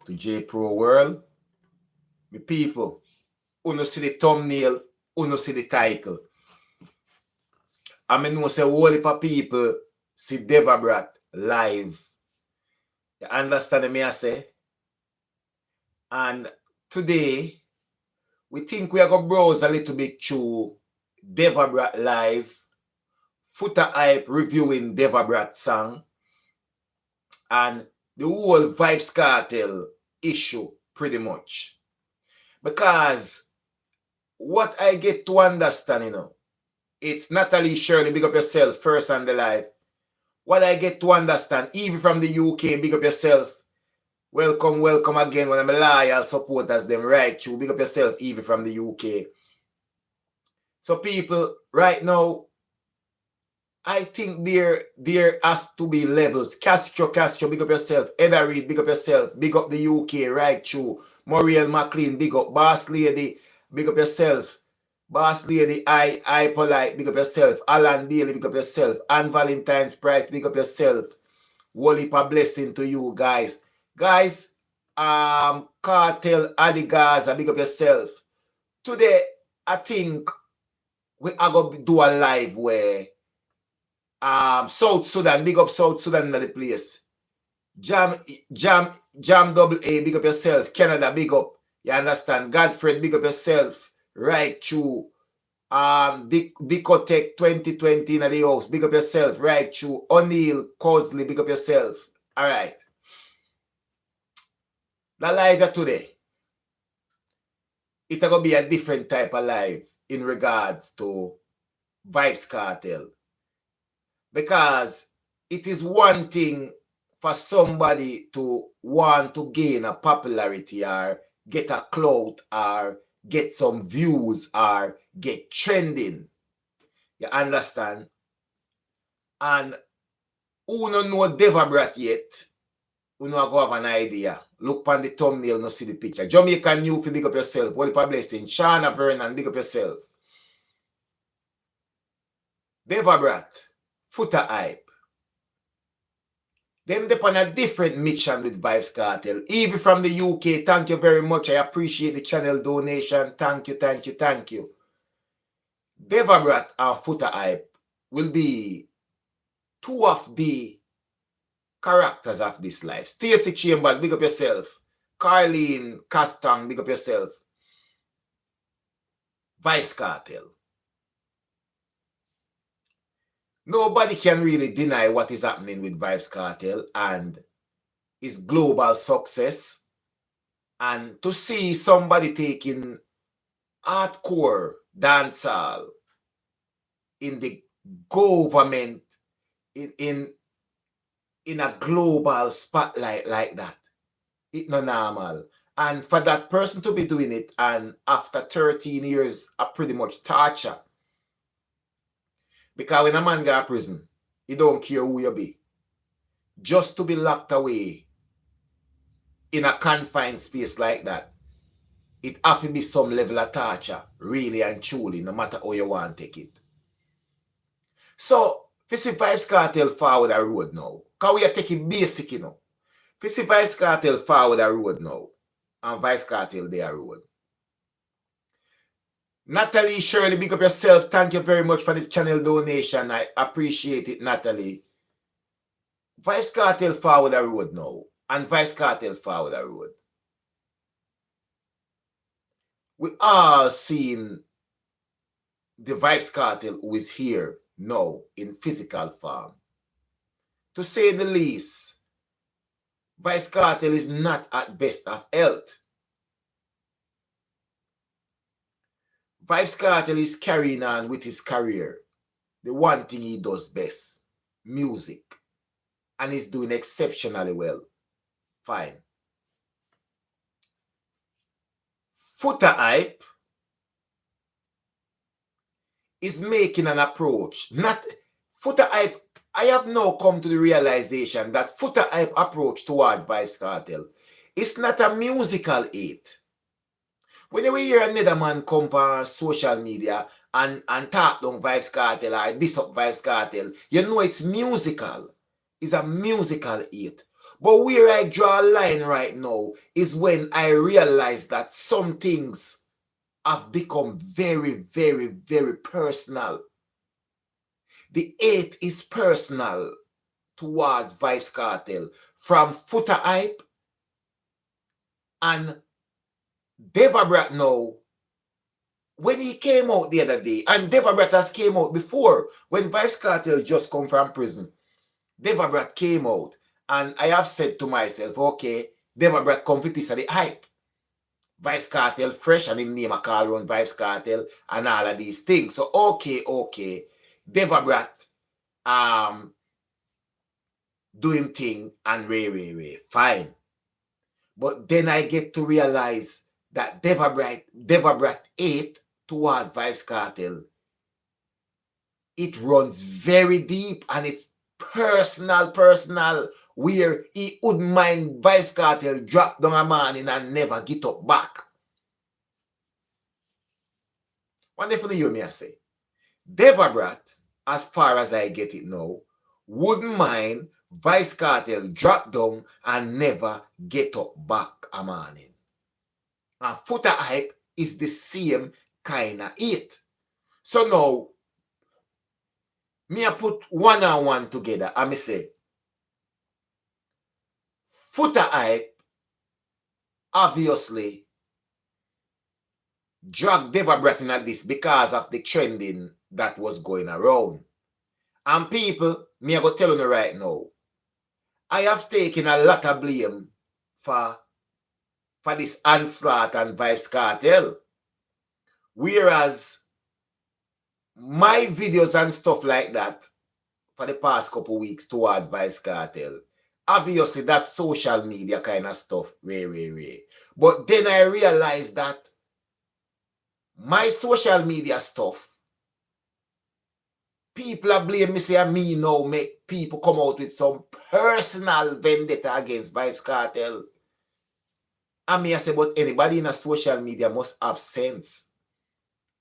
to JAYY-PRO World. My people, uno see the thumbnail, uno see the title. I mean, no say whole heap of people see Deva Bratt live. You understand me I say? And today, we think we are going to browse a little bit through Deva Bratt live, Foota Hype reviewing Deva Bratt song, and the whole Vybz Kartel issue pretty much. Because what I get to understand, it's Natalie Shirley, big up yourself, first on the live. What I get to understand, even from the UK, big up yourself. Welcome, welcome again. One of my loyal supporters, them right through. Big up yourself, even from the UK. So people, right now, I think there has to be levels. Castro, big up yourself. Edda Reed, big up yourself. Big up the UK, right through. Muriel McLean, big up. Boss Lady, big up yourself. Boss Lady, I Polite, big up yourself. Alan Daly, big up yourself. Anne Valentine's Price, big up yourself. Wally, a blessing to you guys. Guys, Kartel, Adigaza, big up yourself. Today, I think we are going to do a live where South Sudan, big up South Sudan in the place. Jam double A, big up yourself. Canada, big up. You understand? Godfred, big up yourself. Right through. Dicotech 2020 in the house, big up yourself. Right through. O'Neill, Cosley, big up yourself. All right. The live today, it's going to be a different type of live in regards to Vybz Kartel. Because it is one thing for somebody to want to gain a popularity or get a clout or get some views or get trending. You understand? And who don't know Deva Bratt yet, who don't have an idea. Look on the thumbnail, no see the picture. Jamaican Youth, big up yourself. What a blessing. Shana Vernon, big up yourself. Deva Bratt, Foota Hype. Them depend on a different mission with Vybz Kartel. Even from the UK, thank you very much. I appreciate the channel donation. Thank you, thank you, thank you. Deva Bratt and Foota Hype will be two of the characters of this life. Stacey Chambers, big up yourself. Carleen Castang, big up yourself. Vybz Kartel. Nobody can really deny what is happening with Vybz Kartel and his global success. And to see somebody taking hardcore dancehall in the government, in a global spotlight like that, it's not normal. And for that person to be doing it, and after 13 years of pretty much torture, because when a man go to prison, he don't care who you be. Just to be locked away in a confined space like that, it have to be some level of torture, really and truly, no matter how you want to take it. So, if you see Vybz Kartel forward a road now, because we are taking basic, If you see Vybz Kartel forward a road now, and Vybz Kartel there road. Natalie Shirley, big up yourself. Thank you very much for the channel donation. I appreciate it, Natalie. Vybz Kartel forward a road now, and Vybz Kartel forward a road. We all seen the Vybz Kartel who is here now in physical form. To say the least, Vybz Kartel is not at best of health. Vybz Kartel is carrying on with his career, the one thing he does best, music, and he's doing exceptionally well. Fine. Foota Hype is making an approach. Foota Hype, I have now come to the realization that Foota Hype approach towards Vybz Kartel is not a musical aid. Whenever you hear another man come on social media and talk down Vybz Kartel or diss up Vybz Kartel, you know it's musical. It's a musical aid. But where I draw a line right now is when I realize that some things have become very, very, very personal. The hate is personal towards Vybz Kartel from Foota Hype and Deva Bratt now. When he came out the other day, and Deva Bratt has came out before, when Vybz Kartel just come from prison, Deva Bratt came out, and I have said to myself, okay, Deva Bratt come for piece of the hype. Vybz Kartel fresh, and him name a call around Vybz Kartel, and all of these things. So, okay, Deva Bratt, doing thing, and Ray, fine. But then I get to realize that Deva Bratt hate towards Vybz Kartel, it runs very deep and it's personal, where he wouldn't mind Vybz Kartel drop down a morning and never get up back. What if you hear me I say? Deva Bratt, as far as I get it now, wouldn't mind Vybz Kartel drop down and never get up back a morning. And Foota Hype is the same kind of hate. So now, me I put one and one together and me say, Foota Hype obviously dragged Deva Bratt in at this because of the trending that was going around. And people, me I go tell you right now, I have taken a lot of blame for this onslaught and Vybz Kartel. Whereas my videos and stuff like that for the past couple weeks towards Vybz Kartel, obviously that's social media kind of stuff, Ray. But then I realized that my social media stuff, people are blaming me, say me now make people come out with some personal vendetta against Vybz Kartel. And me I say, but anybody in a social media must have sense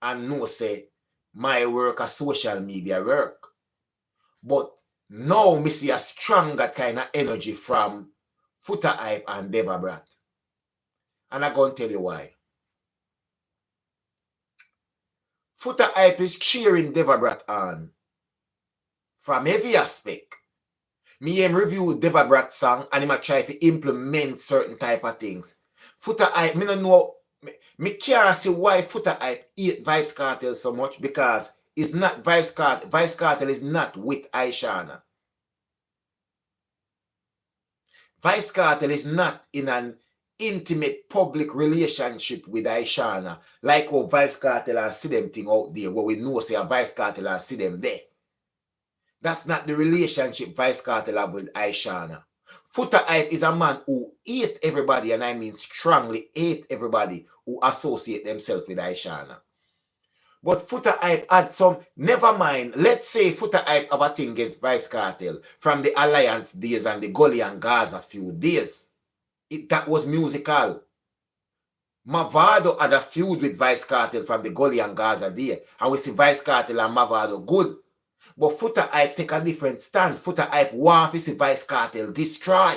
and know say my work a social media work. But now me see a stronger kind of energy from Foota Hype and Deva Bratt. And I'm going to tell you why. Foota Hype is cheering Deva Bratt on from every aspect. Me him review Deva Bratt song and him a try to implement certain type of things. Foota Hype, me don't know, me can't see why Foota Hype hate Vybz Kartel so much, because it's not Vybz Kartel. Vybz Kartel is not with Aishana. Vybz Kartel is not in an intimate public relationship with Aishana, like how Vybz Kartel and see them thing out there, where we know say a Vybz Kartel and see them there. That's not the relationship Vybz Kartel have with Aishana. Foota Hype is a man who hate everybody, and I mean strongly hate everybody who associate themselves with Aishana. But Foota Hype had some, never mind, let's say Foota Hype have a thing against Vybz Kartel from the Alliance days and the Gully and Gaza feud days. That was musical. Mavado had a feud with Vybz Kartel from the Gully and Gaza day, and we see Vybz Kartel and Mavado good. But Foota Hype take a different stand. Foota Hype want to see Vybz Kartel destroy.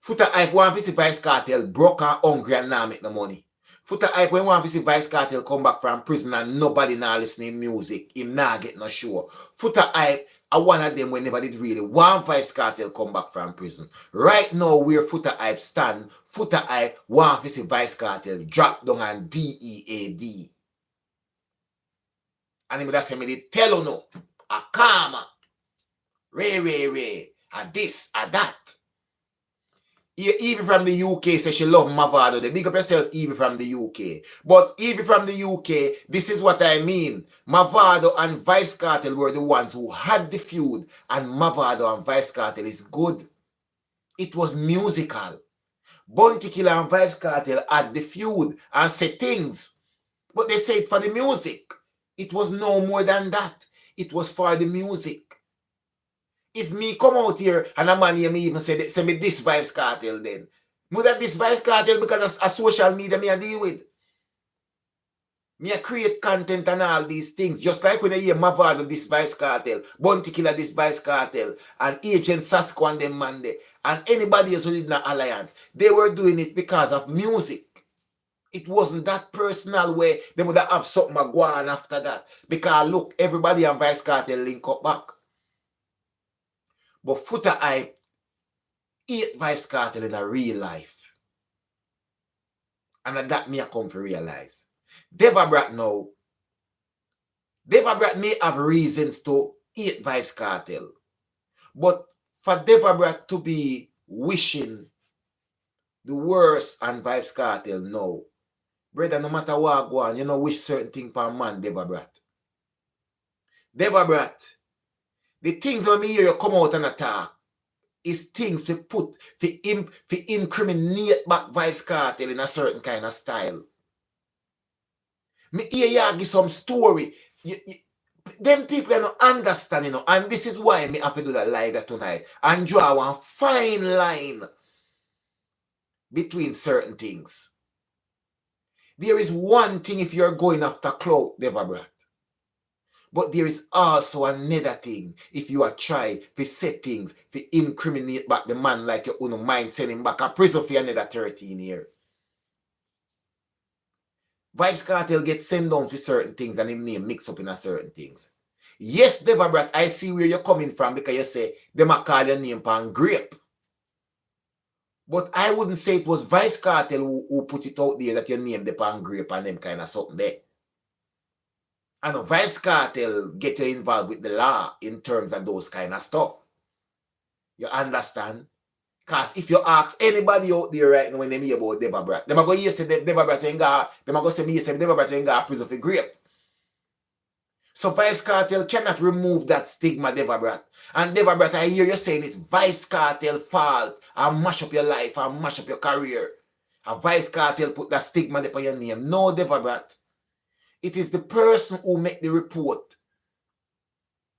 Foota Hype want to see Vybz Kartel broke and hungry and not make no money. Foota Hype when want to see Vybz Kartel come back from prison and nobody now listening music, him not get no show. Foota Hype are one of them whenever did really want Vybz Kartel come back from prison. Right now where Foota Hype stand, Foota Hype want to see Vybz Kartel drop down on DEAD. And him say me they tell you no, a karma, Ray, a this, a that. Evie from the UK says she love Mavado. They big up yourself, Evie from the UK. But Evie from the UK, this is what I mean. Mavado and Vybz Kartel were the ones who had the feud, and Mavado and Vybz Kartel is good. It was musical. Bounty Killer and Vybz Kartel had the feud and said things, but they say it for the music. It was no more than that. It was for the music. If me come out here and a man hear me even say me this Vybz Kartel then. More than this Vybz Kartel because of social media me I deal with. Me a create content and all these things. Just like when I hear Mavado this Vybz Kartel, Bounty Killer this Vybz Kartel, and Agent Sasco and them man there, and anybody else who did not alliance, they were doing it because of music. It wasn't that personal where they would have something go on after that. Because look, everybody and Vybz Kartel link up back. But Foota Hype ate Vybz Kartel in a real life. And that me I come to realize. Deva Bratt now, Deva Bratt may have reasons to hate Vybz Kartel. But for Deva Bratt to be wishing the worst on Vybz Kartel now, brother, no matter what go on, you know wish certain thing for a man, Deva Bratt. Deva Bratt, the things when me hear you come out and attack is things to put, to incriminate back Vybz Kartel in a certain kind of style. Me hear you give some story. Them people are not understanding, you know, and this is why me have to do that live tonight and draw one fine line between certain things. There is one thing if you're going after clout, Deva Bratt. But there is also another thing if you are trying to set things, to incriminate back the man like your own mind, send him back a prison for another 13 years. Vybz Kartel gets sent down for certain things and him name mix up in a certain things. Yes, Deva Bratt, I see where you're coming from because you say them a call your name pan grape. But I wouldn't say it was Vybz Kartel who put it out there that your name the pan grape and them kind of something there. I know Vybz Kartel get you involved with the law in terms of those kind of stuff. You understand? Because if you ask anybody out there right now when they hear about Deva Bratt, they are going to say Deva Bratt ain't got, they are going to say me say Deva Bratt ain't got prison for grape. So Vybz Kartel cannot remove that stigma, Deva Bratt. And Deva Bratt, I hear you saying it's Vybz Kartel fault and mash up your life and mash up your career. And Vybz Kartel put that stigma upon your name. No, Deva Bratt. It is the person who make the report.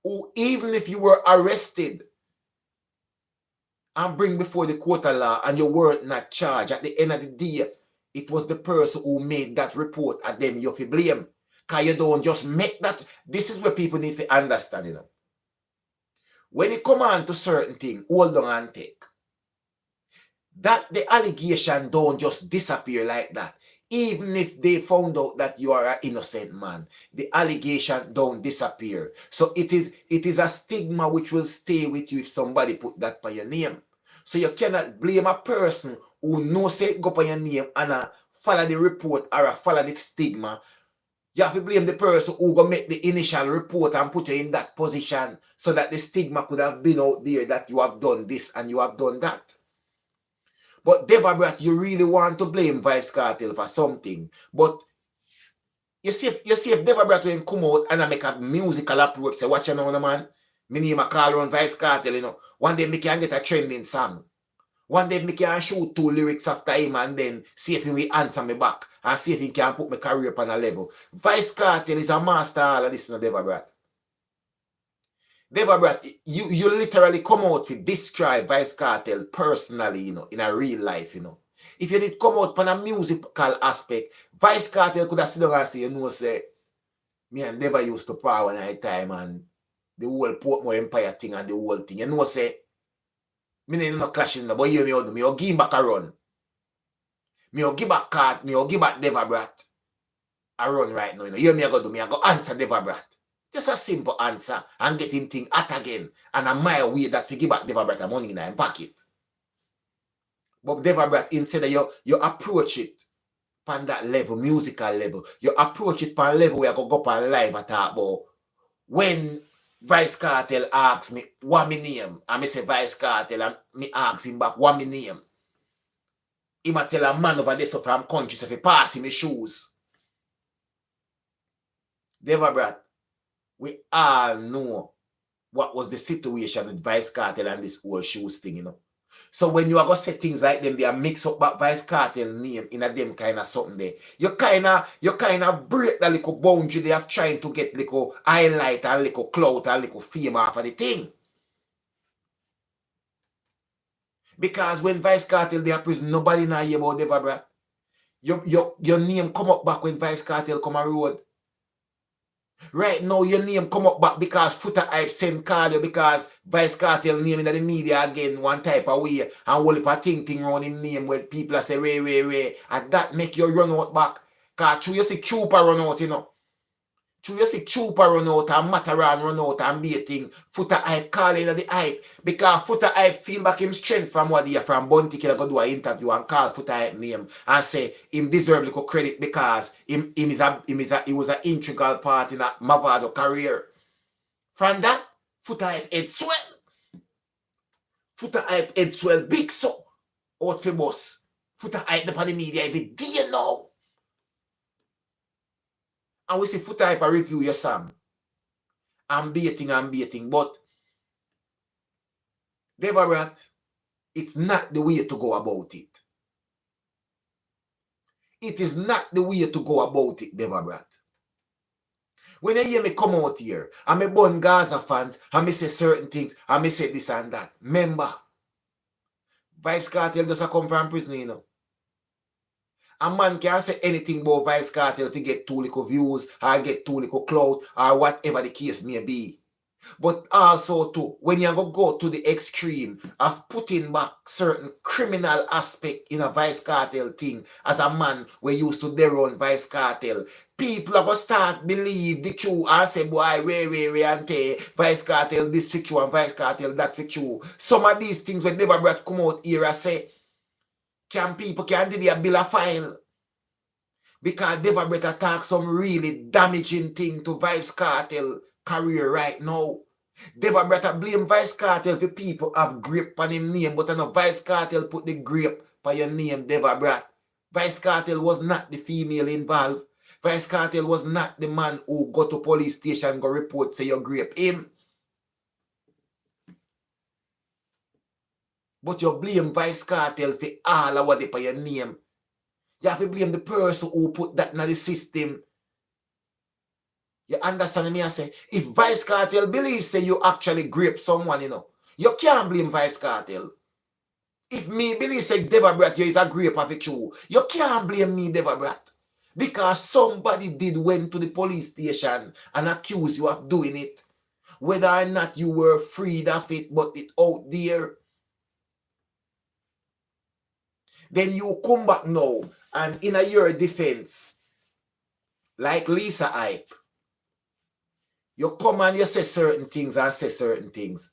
Who, even if you were arrested and bring before the court of law and you weren't not charged, at the end of the day, it was the person who made that report and then you have to blame. Because you don't just make that. This is where people need to understand, you know. When it come on to certain things, hold on and take. That the allegation don't just disappear like that. Even if they found out that you are an innocent man, the allegation don't disappear. So it is a stigma which will stay with you if somebody put that by your name. So you cannot blame a person who knows it go by your name and follow the report or follow the stigma. You have to blame the person who go make the initial report and put you in that position so that the stigma could have been out there that you have done this and you have done that. But Deva Bratt, you really want to blame Vybz Kartel for something. But you see if Deva Bratt will come out and I make a musical approach, say, watch you know, man. Me name a call around Vybz Kartel, you know. One day me can get a trending song. One day me can shoot 2 lyrics after him and then see if he will answer me back and see if he can put my career on a level. Vybz Kartel is a master all of this, you know, Deva Bratt. Deva Bratt, you literally come out to describe Vybz Kartel personally, you know, in a real life, you know. If you did come out on a musical aspect, Vybz Kartel could have sit down and say, you know, say, me and Deva used to power night time and the whole Portmore Empire thing and the whole thing. You know, say, me not clashing, but you me do, me will give him back a run. Me will give back Kart, me will give back Deva Bratt a run right now, you know. You me go do, me I go answer Deva Bratt. Just a simple answer and get him thing at again. And a my way that to give back Deva Bratt money in his pocket. But Deva Bratt, instead of you approach it on that level, musical level, you approach it on a level where I go up on live and talk about when Vybz Kartel asks me what my name, and me say Vybz Kartel and me ask him back what my name. He might tell a man over there so from country so if he pass him his shoes. Deva Bratt, we all know what was the situation with Vybz Kartel and this whole shoes thing, you know. So when you are going to say things like them, they are mix up back Vybz Kartel name in a them kind of something there. You kind of break that little boundary they have trying to get little highlight and little clout and little fame off of the thing. Because when Vybz Kartel they are prison, nobody know about Deva Bratt. Your name come up back when Vybz Kartel come a road. Right now, your name come up back because Foota Hype send call you because Vybz Kartel name in the media again one type of way and whole heap of thing around him name where people are say Ray. And that make you run out back. Because you see Trooper run out, you know. You see Trooper run out and Mataran run out and beating Foota Hype calling the hype. Because Foota Hype feel back him strength from what he from Bounty Killer go do an interview and call Foota Hype name and say him deserve little credit because he was an integral part in a Mavado career. From that, Foota Hype head swell. Foota Hype head swell big so out for boss. Foota Hype upon the media every day now. And we see Foota Hype review your song. I'm beating. But Deva Bratt, it's not the way to go about it. It is not the way to go about it, Deva Bratt. When you hear me come out here, and me born Gaza fans, and me say certain things, and me say this and that. Remember, Vybz Kartel just come from prison, you know. A man can't say anything about Vybz Kartel if he get too little views, or get too little clout, or whatever the case may be. But also too, when you go to the extreme of putting back certain criminal aspect in a Vybz Kartel thing as a man we used to their own Vybz Kartel, people are going to start believe the truth and say, boy, Ray, and Vybz Kartel this for true and Vybz Kartel that for true. Some of these things when Deva Bratt come out here and say, people can do their bill of file? Because Deva Bratt attack some really damaging thing to Vybz Kartel career right now. Deva Bratt blame Vybz Kartel for people have grip on him name, but I know Vybz Kartel put the grip on your name, Deva Bratt. Vybz Kartel was not the female involved. Vybz Kartel was not the man who go to police station go report say you grape him. But you blame Vybz Kartel for all of what they put your name. You have to blame the person who put that in the system. You understand me? I say, if Vybz Kartel believes say you actually grape someone, you know, you can't blame Vybz Kartel. If me believe say Deva Bratt is a grape of it true, you can't blame me, Deva Bratt. Because somebody did went to the police station and accuse you of doing it. Whether or not you were freed of it, but it out there. Then you come back now and in your defense, like Lisa Hype, you come and you say certain things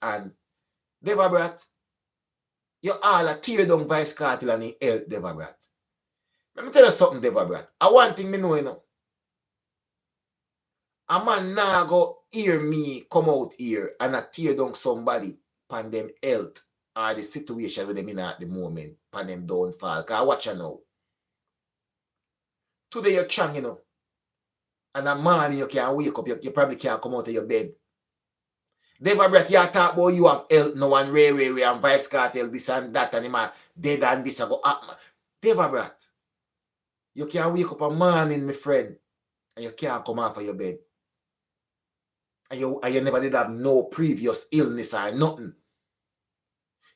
and Deva Bratt, you all tear down Vybz Kartel and he help Deva Bratt. Let me tell you something, Deva Bratt. I one thing me know, you know. A man now go hear me come out here and I tear down somebody pan them health or the situation with them in at the moment, pan them downfall. Because watch you now. Today you're strong, you know. And a morning you can't wake up, you probably can't come out of your bed. Deva Bratt, you talk about you have health now and Ray and Vybz Kartel, this and that, and him dead and this and go up. Deva Bratt, you can't wake up a morning, my friend, and you can't come off of your bed. And you never did have no previous illness or nothing.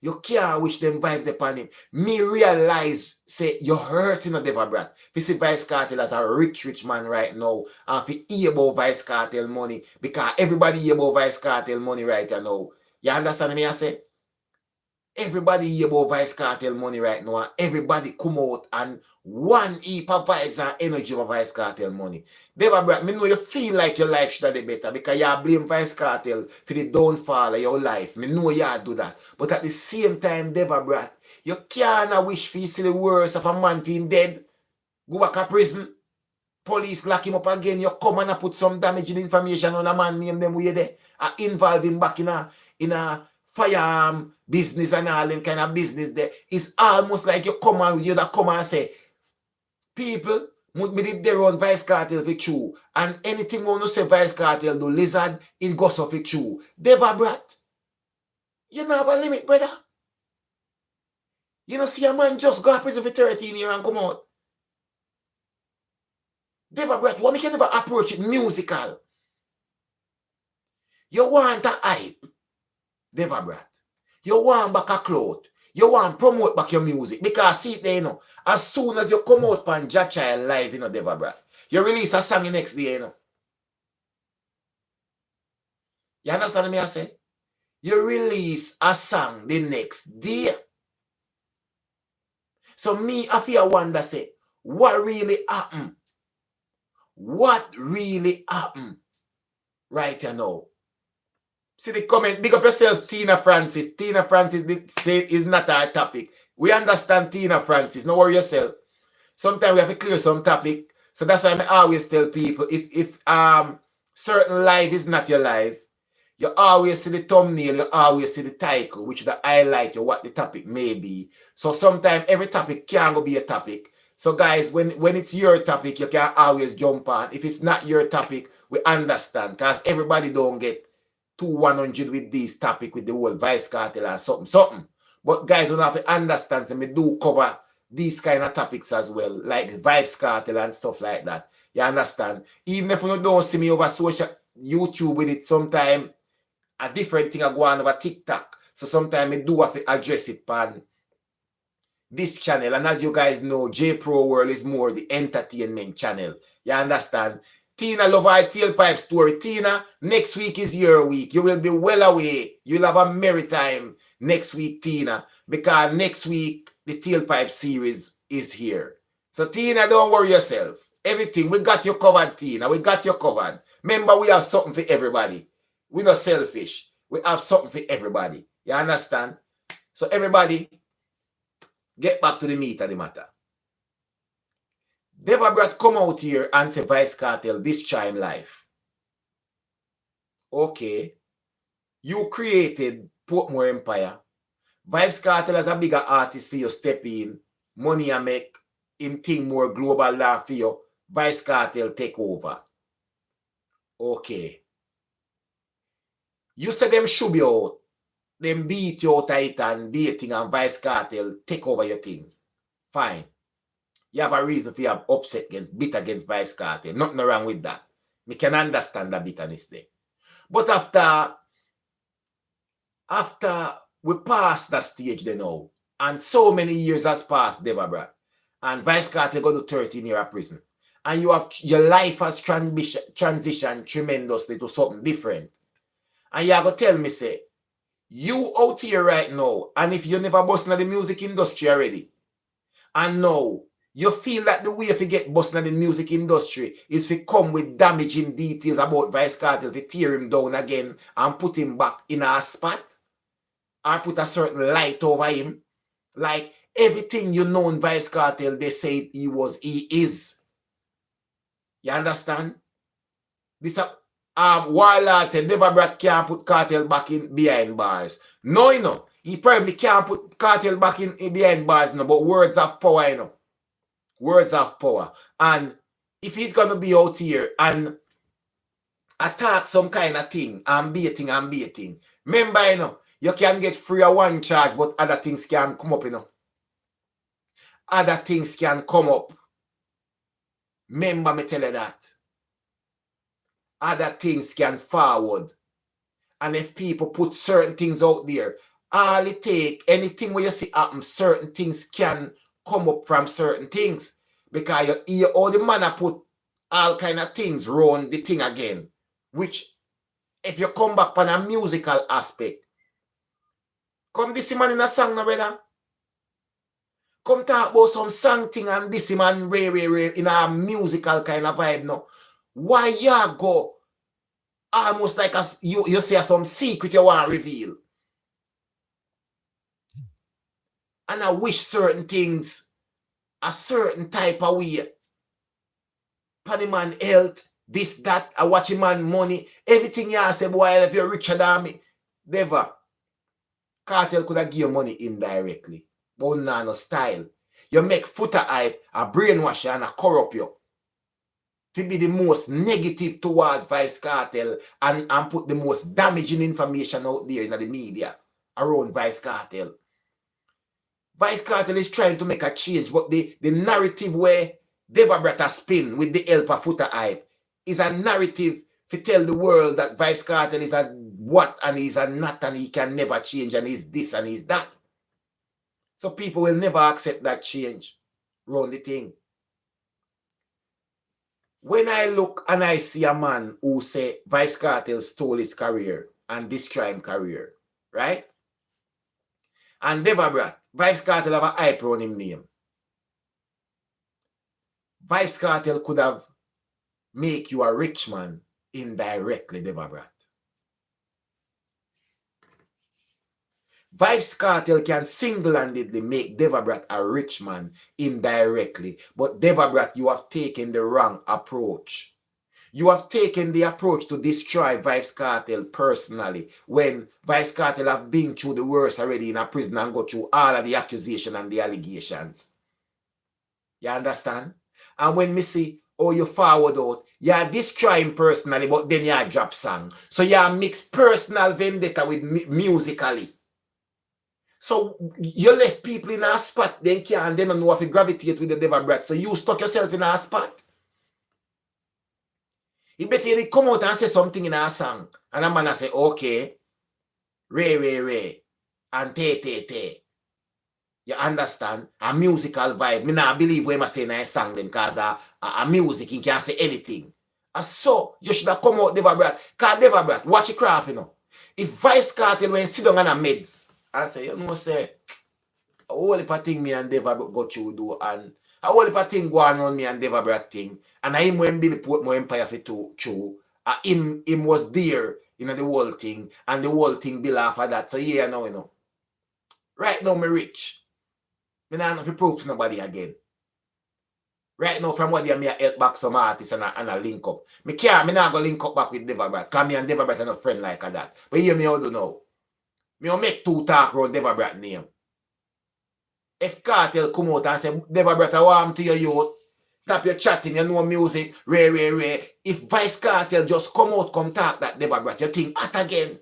You can't wish them vibes upon him. Me realize, say, you're hurting a Deva Bratt. If you see Vybz Kartel as a rich man right now, and if you hear about Vybz Kartel money, because everybody hear about Vybz Kartel money right now. You understand me? I say? Everybody hear about Vybz Kartel money right now, and everybody come out and one heap of vibes and energy of Vybz Kartel money. Deva Bratt, me know you feel like your life should have been better because you blame Vybz Kartel for the downfall of your life. Me know you do that. But at the same time, Deva Bratt, you can't wish for you see the worst of a man being dead. Go back to prison. Police lock him up again. You come and put some damaging information on a man name them way there. Involve him back in a firearm business and all them kind of business there. It's almost like you come and say, people, me did their own Vybz Kartel for true. And anything want to say Vybz Kartel do lizard, it goes off for true. Deva Bratt, you don't have a limit, brother. You know, see a man just go to prison for 13 years and come out. Deva Bratt, why me can never approach it musical? You want a hype, Deva Bratt. You want back a clout. You want to promote back your music. Because see it there, you know. As soon as you come out on JAYY live, you know, Deva Bratt, you release a song the next day, you know. You understand me I say? You release a song the next day. So me, I feel wonder say, what really happened? What really happened right now? See the comment, big up yourself, Tina Francis. Tina Francis is not our topic. We understand Tina Francis, no worry yourself. Sometimes we have to clear some topic. So that's why I always tell people, if certain live is not your life, you always see the thumbnail, you always see the title, which the highlight you what the topic may be. So sometimes every topic can go be a topic. So guys, when it's your topic, you can always jump on. If it's not your topic, we understand. Because everybody don't get 100 with this topic with the whole Vybz Kartel or something. But guys, you have to understand, so me do cover these kind of topics as well, like Vybz Kartel and stuff like that. You understand? Even if you don't see me over social YouTube with it, sometime a different thing I go on over TikTok. So sometimes I do have to address it on this channel. And as you guys know, JAYY-PRO-WORLD is more the entertainment channel. You understand? Tina, love our tailpipe story. Tina, next week is your week. You will be well away. You'll have a merry time next week, Tina, because next week the tailpipe series is here. So Tina, don't worry yourself. Everything, we got you covered, Tina. We got you covered. Remember, we have something for everybody. We're not selfish. We have something for everybody. You understand? So everybody, get back to the meat of the matter. Deva Bratt come out here and say Vybz Kartel this time life. Okay. You created Portmore Empire. Vybz Kartel as a bigger artist for you step in. Money I make him think more global than for you. Vybz Kartel take over. Okay. You say them should be out. Them beat you out of it and dating and Vybz Kartel take over your thing. Fine. You have a reason for you have upset bitter against Vybz Kartel. Nothing wrong with that. We can understand the bitterness there. But after we pass that stage then now, and so many years has passed, Deva Bratt, and Vybz Kartel go to 13 years of prison, and your life has transitioned tremendously to something different. And you have to tell me, say, you out here right now, and if you never bust in the music industry already, and now you feel that the way to get busted in the music industry is to come with damaging details about Vybz Kartel, to tear him down again and put him back in a spot, or put a certain light over him. Like everything you know in Vybz Kartel, they say he is. You understand? This Warlord said Deva Bratt can't put Kartel back in behind bars. No, you know. He probably can't put Kartel back in behind bars, you know, but words have power, you know. Words of power. And if he's going to be out here and attack some kind of thing, and baiting, remember, you know, you can get free of one charge, but other things can come up, you know. Other things can come up. Remember me tell you that. Other things can forward. And if people put certain things out there, all it take, anything where you see happen, certain things can come up from certain things, because you hear all the man put all kind of things around the thing again, which if you come back on a musical aspect, come this man in a song now, brother. Come talk about some song thing and this man ray in a musical kind of vibe now. Why you go almost like you say some secret you want to reveal? And I wish certain things a certain type of way. Pan man health, this, that, I watch him man money, everything you say, boy, if you're richer than me, never. Kartel could have give you money indirectly. But no style. You make footer hype, a brainwash you and a corrupt you. To be the most negative towards Vybz Kartel and put the most damaging information out there in the media around Vybz Kartel. Vybz Kartel is trying to make a change, but the narrative where Deva Bratt spin with the help of footer hype is a narrative to tell the world that Vybz Kartel is a what and he's a not and he can never change and he's this and he's that. So people will never accept that change. Run the thing. When I look and I see a man who say Vybz Kartel stole his career and destroyed his career, right? And Deva Bratt, Vybz Kartel have a hype on him name. Vybz Kartel could have make you a rich man indirectly, Deva Bratt. Vybz Kartel can single-handedly make Deva Bratt a rich man indirectly. But Deva Bratt, you have taken the wrong approach. You have taken the approach to destroy Vybz Kartel personally when Vybz Kartel have been through the worst already in a prison and go through all of the accusation and the allegations. You understand? And when me see, oh, you forward out, you destroy him personally, but then you drop song. So you mix personal vendetta with musically. So you left people in a spot, then can't then know if you gravitate with the Deva Bratt. So you stuck yourself in a spot. You better you come out and say something in a song. And a man say, okay, Ray, and te. You understand? A musical vibe. Me not believe when I say in a song them because a music, you can't say anything. And so, you should have come out Deva Bratt. Because Deva Bratt, watch your craft, you know. If Vybz Kartel when sit down on a meds, I say, you know, say, a whole heap of thing me and Deva Bratt go through do, and a whole heap of thing go on me and Deva Bratt thing, and I him when Billy put my empire for through, him was there, you know, the whole thing, and the whole thing bill after that, so yeah, now, you know. Right now, me rich. Me not have to prove to nobody again. Right now, from what me help back some artists and a link up. Me not go link up back with Deva Bratt, because me and Deva Bratt are not friend like that. But hear me how do now. Me will make two talk around Deva Bratt name. If Kartel come out and say, Deva Bratt, I want to your youth, stop your chatting, you know music, Ray. If Vybz Kartel just come out, come talk that Deva Bratt, you think hot again.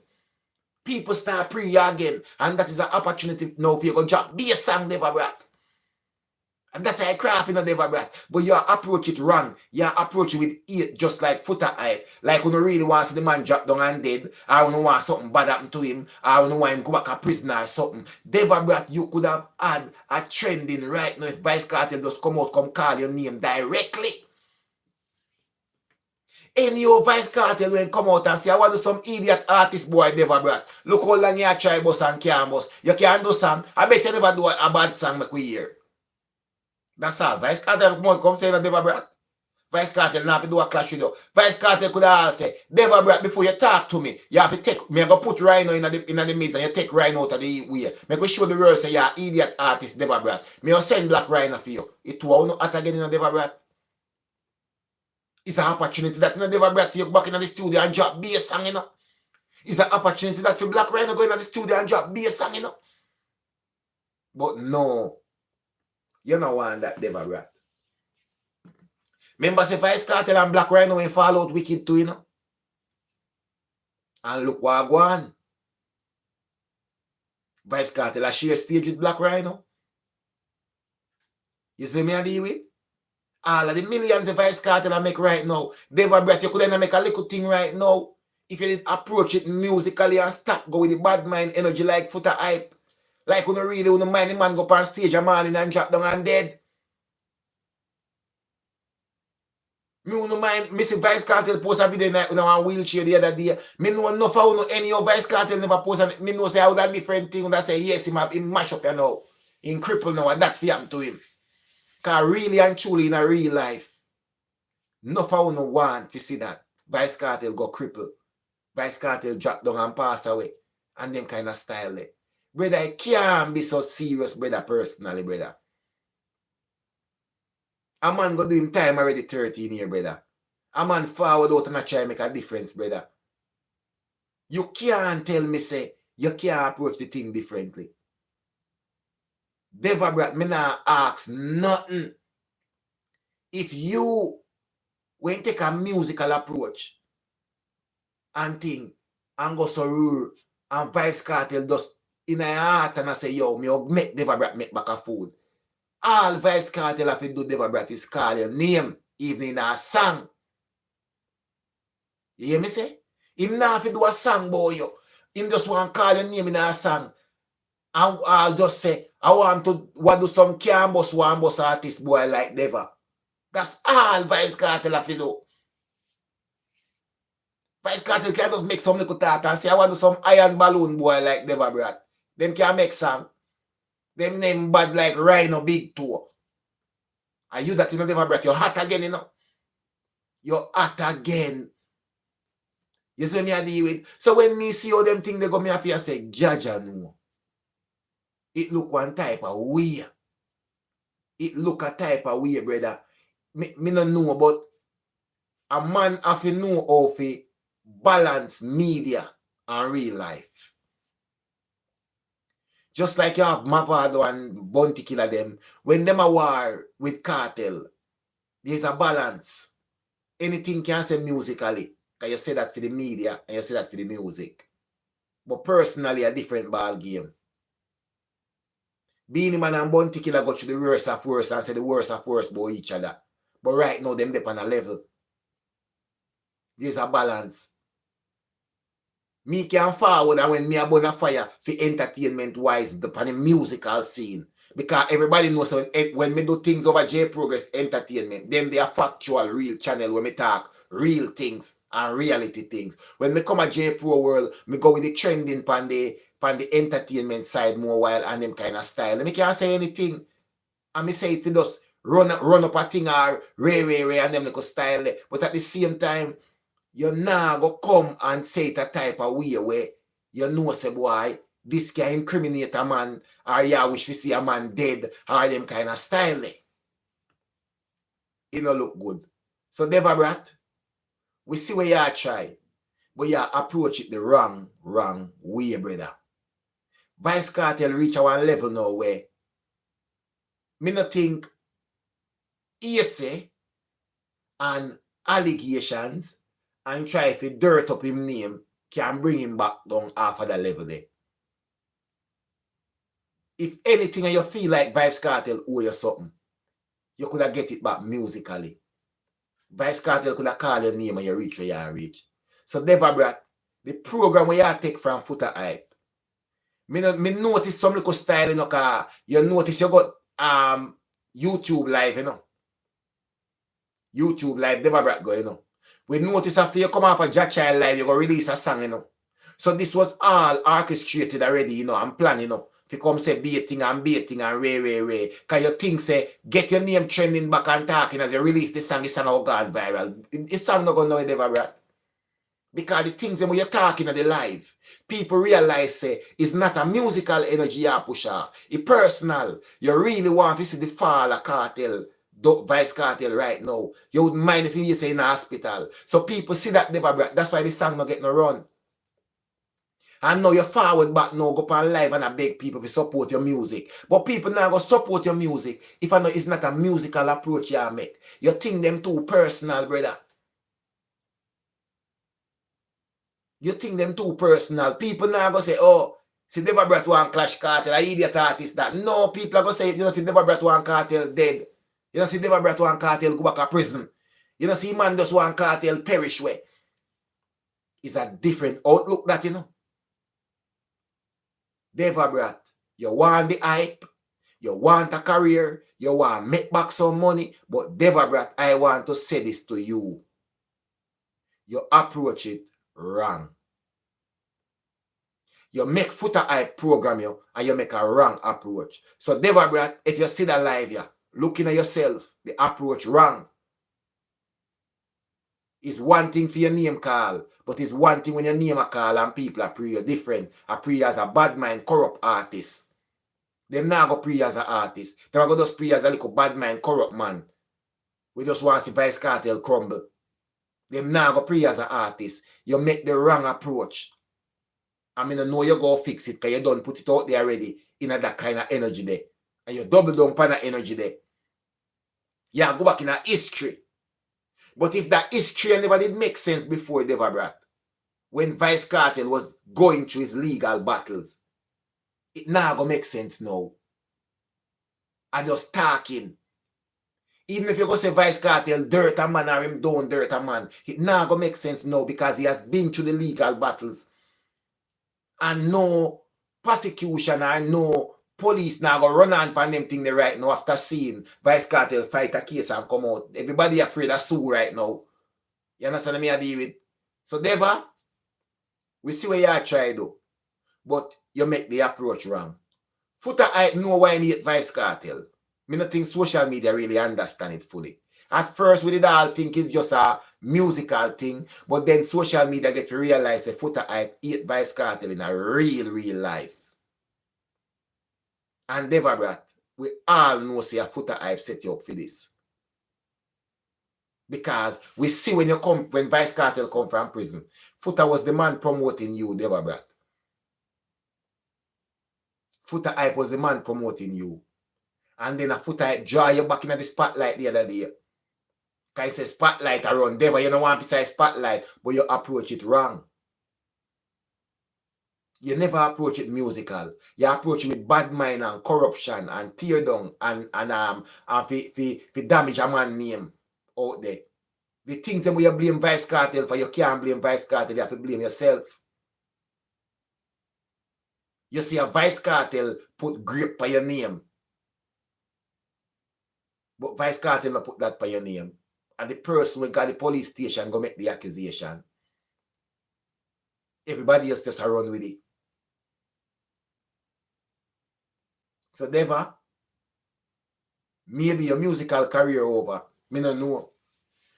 People start pre again. And that is an opportunity now for you to drop be a song, Deva Bratt. And that's a craft in a Deva Bratt. But you approach it wrong. You approach it with it just like footer hype. Like when you really want to see the man drop down and dead, or when you want something bad happen to him, or when you want him go back a prisoner or something. Deva Bratt, you could have had a trending right now if Vybz Kartel just come out, come call your name directly. Any of Vybz Kartel when come out and say, I want to do some idiot artist boy, Deva Bratt. Look how long you try bus and can't bus. You can't do song. I bet you never do a bad song make we hear. That's all. Vybz Kartel come say no Deva Bratt. Vybz Kartel not have to do a clash with you. Vybz Kartel could have said, Deva Bratt, before you talk to me, you have to take, me go put Rhino in the midst and you take Rhino out of the way. Me go show the world say you're idiot artist, Deva Bratt. Me will send Black Rhino for you. It will not hot again in a Deva Bratt. It's an opportunity that in a Deva Bratt for you back in the studio and drop bass song, you know. It's an opportunity that for Black Rhino go in the studio and drop bass song, you know. But no. You don't want that, Deva Bratt. Remember, say Vybz Kartel and Black Rhino when fall out wicked too, you know? And look what go on. Vybz Kartel a share stage with Black Rhino. You see me I deal with? All of the millions of Vybz Kartel I make right now. Deva Bratt, you couldn't make a little thing right now. If you did approach it musically and stop, go with the bad mind energy like footer hype. Like when you really want to mind the man go up on stage a morning and drop down and dead. Me want to mind, me see Vybz Kartel post a video night when I was wheelchair the other day. Me know enough how any of Vybz Kartel never post and me know say I would have different thing that say yes, he mash up you know. He cripple now and that's for happen to him. Because really and truly in a real life, enough how no want to see that Vybz Kartel go cripple. Vybz Kartel drop down and pass away. And them kind of style there. Brother, I can't be so serious, brother, personally, brother. A man go do him time already 13 years, brother. A man forward out and try make a difference, brother. You can't tell me, say, you can't approach the thing differently. Deva Bratt, me not ask nothing. If you, when you take a musical approach and thing, and go so rude, and Vybz Kartel just in a heart and I say, yo, me make Deva Bratt make back a food. All Vybz Kartel have to do Deva Bratt is call your name, even in a song. You hear me say? Him not have to do a song, boy. Him just want to call your name in a song. I'll just say, I want to do some campus one bus artist boy like Deva. That's all Vybz Kartel have to do. Vybz Kartel can just make some little talk and say, I want to do some iron balloon boy like Deva Bratt. Them can make song. Them name bad like Rhino Big Tour. And you that you know Deva Bratt, you're hot again, you know. You're hot again. You see me I deal with. So when me see all them things, they go me have to say, Jaja no. It look one type of way. It look a type of way, brother. Me no know, but a man have to know how to balance media and real life. Just like you have Mavado and Bounty Killer them. When them a war with Cartel, there's a balance. Anything can say musically. Because you say that for the media and you say that for the music. But personally, a different ball game. Beenie Man and Bounty Killer go to the worst of worst and say the worst of worst about each other. But right now, them on a level. There's a balance. Me can forward and when me a burn a fire for entertainment wise upon the musical scene. Because everybody knows when me do things over J-Progress Entertainment, them they are factual, real channel where me talk real things and reality things. When me come at J-Pro-World, me go with the trending pan the entertainment side more while and them kind of style. And me can't say anything. And me say it to just run up a thing or ray and them like style. But at the same time, you now go come and say it a type of way where you know say boy, this can incriminate a man, or you wish to see a man dead, or them kind of style. It don't look good. So Deva Bratt, we see where you try, but you approach it the wrong way, brother. Vybz Kartel reach a one level now where me not think hearsay and allegations and try to dirt up him name can bring him back down half of the level there. If anything and you feel like Vybz Kartel owe you something, you could have get it back musically. Vybz Kartel could have called your name and you reach where you reach. So Deva Bratt, the program where you take from Footer Hype, me notice some little style, you know, you notice you got YouTube live, you know. YouTube live, Deva Bratt go, you know. We notice after you come off a JAYY live, you go release a song, you know. So this was all orchestrated already, you know, and planned, you know. If you come say baiting and ray. Because you think say, get your name trending back and talking as you release the song all gone viral. This song not going to know Deva Bratt. Because the things when you're talking at the live, people realize say it's not a musical energy you push off. It's personal. You really want to see the fall of Kartel, Vybz Kartel right now. You wouldn't mind if you say in the hospital. So people see that Deva Bratt. That's why the song not get no run. And now you're forward back now, go on live and I beg people to support your music. But people now go support your music if I know it's not a musical approach you make. You think them too personal, brother. You think them too personal. People now go say, oh, see Deva Bratt want Clash Kartel, an idiot artist that. No, people are going to say, you know, see Deva Bratt want Kartel dead. You know, see Deva Bratt want Kartel go back to prison. You know, see man just want Kartel perish way. It's a different outlook that, you know. Deva Bratt, you want the hype, you want a career, you want to make back some money, but Deva Bratt, I want to say this to you. You approach it wrong. You make Footer Hype program you and you make a wrong approach. So Deva Bratt, if you see that live here, looking at yourself, the approach wrong. It's one thing for your name call, but it's one thing when your name a call and people are pray you different. I pray as a bad mind, corrupt artist. Them now go pray as an artist. Them go just pray as a little bad mind, corrupt man. We just want to see Vybz Kartel crumble. Them now go pray as an artist. You make the wrong approach. I mean, I know you go fix it because you don't put it out there already in that kind of energy there. And you double down on that energy there. You go back in a history. But if that history never did make sense before Deva Bratt, when Vybz Kartel was going through his legal battles, it now gonna make sense now. I just talking. Even if you go say Vybz Kartel dirt a man or him don't dirt a man, it now gonna make sense now because he has been through the legal battles. And know prosecution or no police now go run on pan them thing they right now after seeing Vybz Kartel fight a case and come out. Everybody afraid of sue right now. You understand what I deal with? So Deva, we see what you are trying to do. But you make the approach wrong. Foota hype know why I hate Vybz Kartel. Me not think social media really understand it fully. At first, we did all think it's just a musical thing, but then social media get to realize that Foota hype hate Vybz Kartel in a real life. And Deva Bratt, we all know say a Foota hype set you up for this. Because we see when Vybz Kartel come from prison, Foota was the man promoting you, Deva Bratt. Foota hype was the man promoting you. And then a Foota hype draw you back into the spotlight the other day. Because he says spotlight around Deva, you don't want to say spotlight, but you approach it wrong. You never approach it musical. You approach it with bad mind and corruption and tear down and for damage a man's name out there. The things that you blame Vybz Kartel for, you can't blame Vybz Kartel, you have to blame yourself. You see a Vybz Kartel put grip by your name. But Vybz Kartel not put that by your name. And the person who got the police station go make the accusation. Everybody else just run with it. So Deva, maybe your musical career over. Me no know.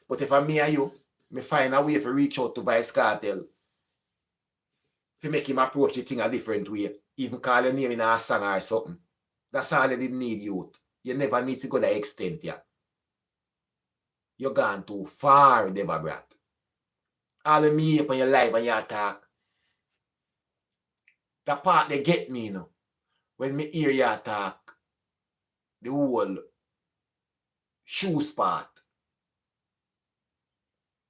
But if I'm me and you, me find a way to reach out to Vybz Kartel. To make him approach the thing a different way. Even call your name in a song or something. That's all you didn't need, youth. You never need to go that extent, yeah. You're gone too far, Deva Bratt. All of me up on your live and your talk. The part they get me, you know. When me hear your talk, the whole shoes part.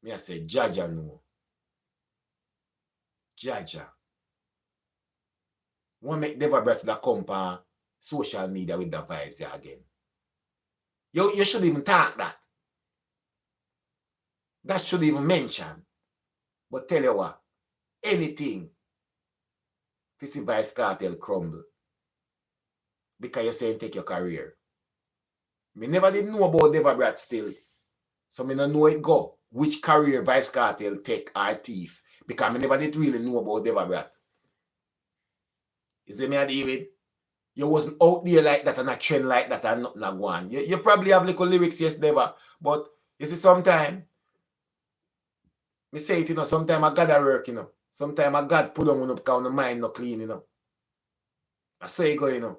Me I say, Jaja no. Jaja. Want make Deva Bratt that come on social media with the vibes here again. You should even talk that. That should even mention. But tell you what, anything to see Vybz Kartel crumble. Because you're saying take your career. Me never did know about Deva Bratt still. So me don't know it go. Which career Vybz Kartel take or thief. Because me never did really know about Deva Bratt. You see me, David? You wasn't out there like that and a trend like that and nothing go on. You probably have little lyrics, yes, Deva. But you see, sometimes, me say it, you know, sometimes I gotta work, you know. Sometimes I God pull on up because the mind not clean, you know. I say it go, you know.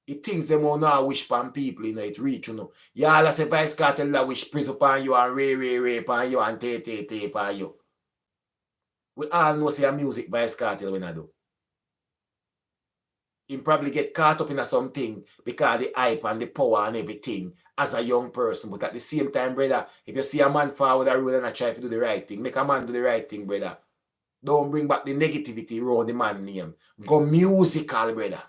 It thinks them all now wish upon people, you know, it reach, you know. You all say Vybz Kartel that wish prison upon you and rape upon you and take upon you. We all know say a music Vybz Kartel when I do. He probably get caught up in something because the hype and the power and everything as a young person. But at the same time, brother, if you see a man forward a road and I try to do the right thing, make a man do the right thing, brother. Don't bring back the negativity around the man name. Go musical, brother.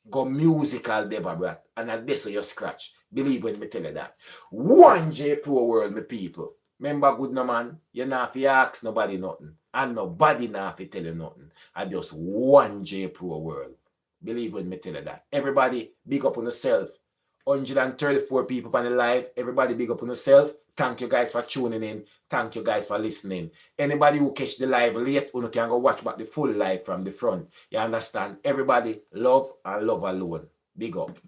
Go musical, Deva Bratt. And at this you scratch. Believe when me tell you that. One JAYY-PRO-WORLD, my people. Remember, good no man, you not fi ask nobody nothing. And nobody not fi tell you nothing. I just one JAYY-PRO-WORLD. Believe when me tell you that. Everybody big up on yourself. 134 people on the live. Everybody big up on yourself. Thank you guys for tuning in. Thank you guys for listening. Anybody who catch the live late, you can go watch back the full live from the front. You understand? Everybody love and love alone. Big up.